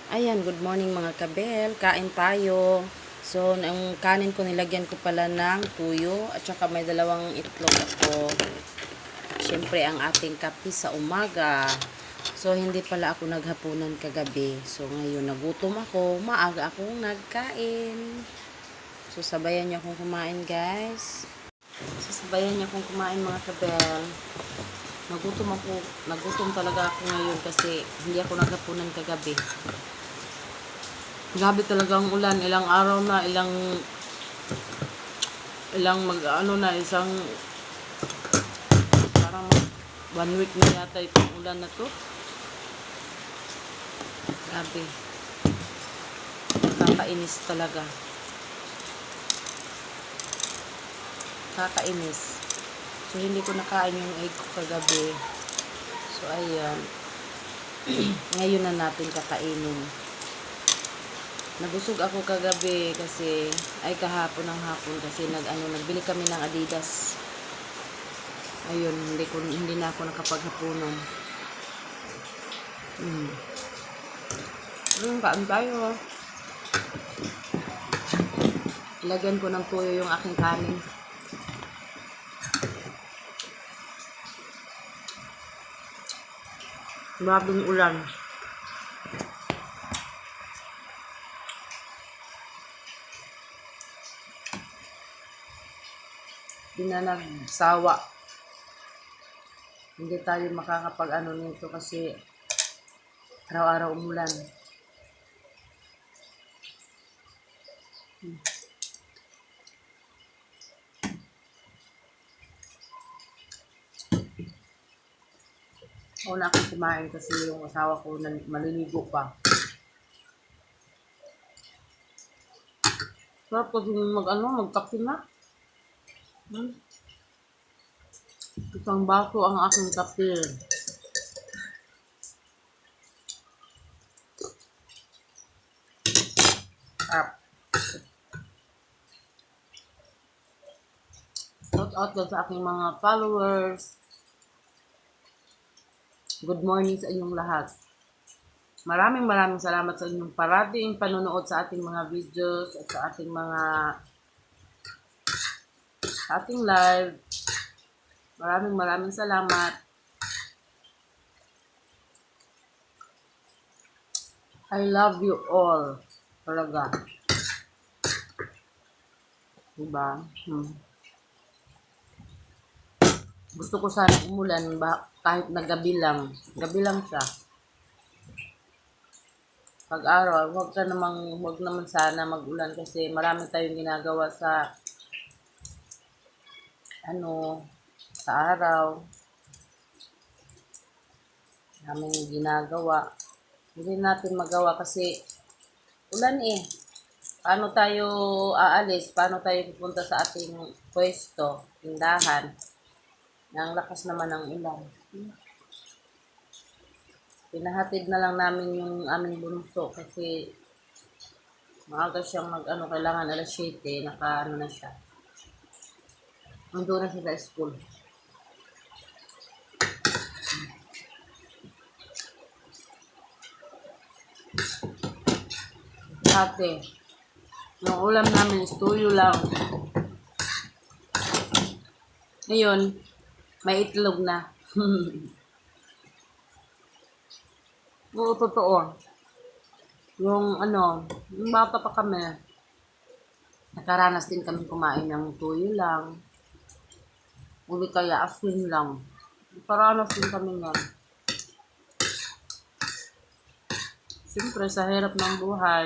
Ayan, good morning mga kabel. Kain tayo. So, ang kanin ko nilagyan ko pala ng tuyo at saka may dalawang itlog ako. Siyempre, ang ating kape sa umaga. So, hindi pala ako naghapunan kagabi. So, ngayon nagutom ako. Maaga akong nagkain. So, sabayan niyo akong kumain, guys. So, sabayan niyo akong kumain mga kabel. Nagutom talaga ako ngayon kasi hindi ako naghapunan kagabi. Grabe talaga ang ulan, ilang araw na, isang parang 1 week na yata itong ulan na to. Grabe. Nakakainis talaga. Nakakainis. So, hindi ko nakain yung egg ko kagabi. So, ayan. Ngayon na natin kakainin. Nabusog ako kagabi kasi, kahapon ng hapon kasi nagbili kami ng Adidas. Ayun, hindi na ako nakapaghapunan. Kain tayo. Ilagyan ko ng tuyo yung aking kanin. Grabing ulan. Hindi na nagsawa. Hindi tayo makakapag-ano nito kasi araw-araw umulan. Una akong kumain kasi yung asawa ko maliligo pa. Sarap kasi magkape na. Isang baso ang aking kape. Sarap. Shout out sa aking mga followers. Good morning sa inyong lahat. Maraming salamat sa inyong parating panonood sa ating mga videos at sa ating live. Maraming salamat. I love you all. Talaga. Diba? Gusto ko sana umulan kahit na gabi lang. Gabi lang siya. Pag-araw, wag naman sana mag-ulan kasi marami tayong ginagawa sa sa araw. Maraming ginagawa. Hindi natin magawa kasi ulan eh. Paano tayo aalis? Paano tayo pupunta sa ating pwesto, tindahan? Ang lakas naman ng ulan. Pinahatid na lang namin yung aming bunso kasi maaga siyang kailangan alas 7, na siya. Nandun na siya sa school. Ate, yung ulam namin is tuyo lang. Ngayon, may itlog na. Oo, totoo. Yung bata pa kami, nakaranas din kami kumain ng tuyo lang. Uli kaya asin lang. Nakaranas din kami yan. Siyempre, sa hirap ng buhay,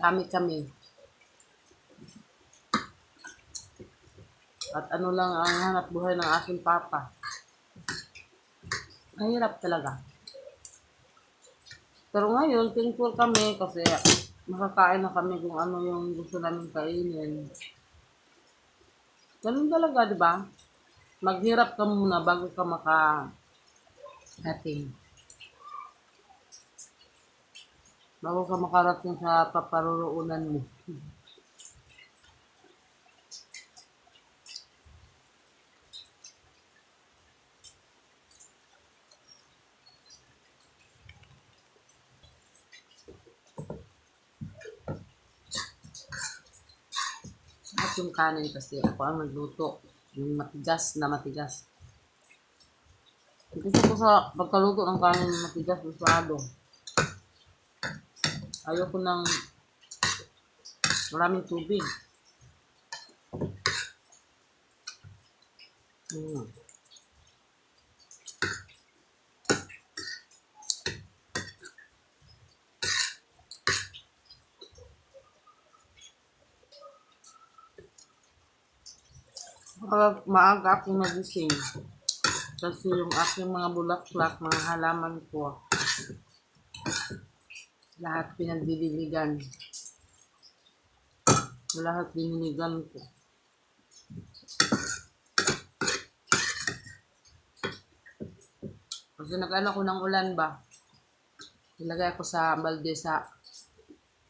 dami kami. At lang ang hanap buhay ng aking papa. Mahirap talaga. Pero ngayon, thankful kami kasi makakain na kami kung ano yung gusto namin kainin. Ganun talaga, di ba? Maghirap ka muna bago ka makarating. Bago ka makarating sa paparuroonan mo. yung kanin kasi ako ang nagluto. Yung matigas na matigas. Gusto ko sa pagkaluto ng kanin na matigas masyado. Ayoko ng maraming tubig. Mm. Maaga akong nagising. Kasi yung aking mga bulaklak, mga halaman ko, lahat pinagdidiligan. Lahat diniligan ko. Kasi nag-ano ko ng ulan ba? Ilagay ako sa balde sa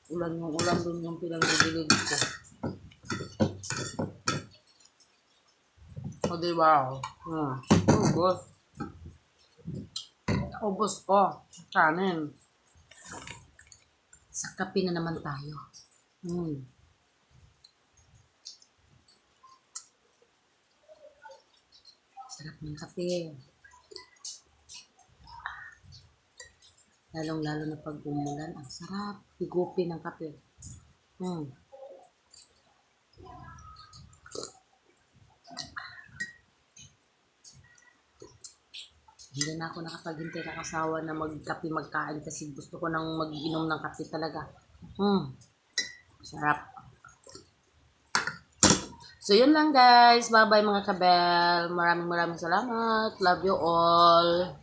ulan, yung ulan dun yung pinagdidilig ko. O diba? Ubos. Ubos ko. Kanin. Sa kape na naman tayo. Sarap ng kape. Lalong-lalo na pag umulan, ang sarap. Higupin ng kape. Hindi na ako nakapaghintay ng asawa na magkape magkain kasi gusto ko nang mag-inom ng kape talaga. Sarap. So, yun lang guys. Bye-bye mga kabel. Maraming salamat. Love you all.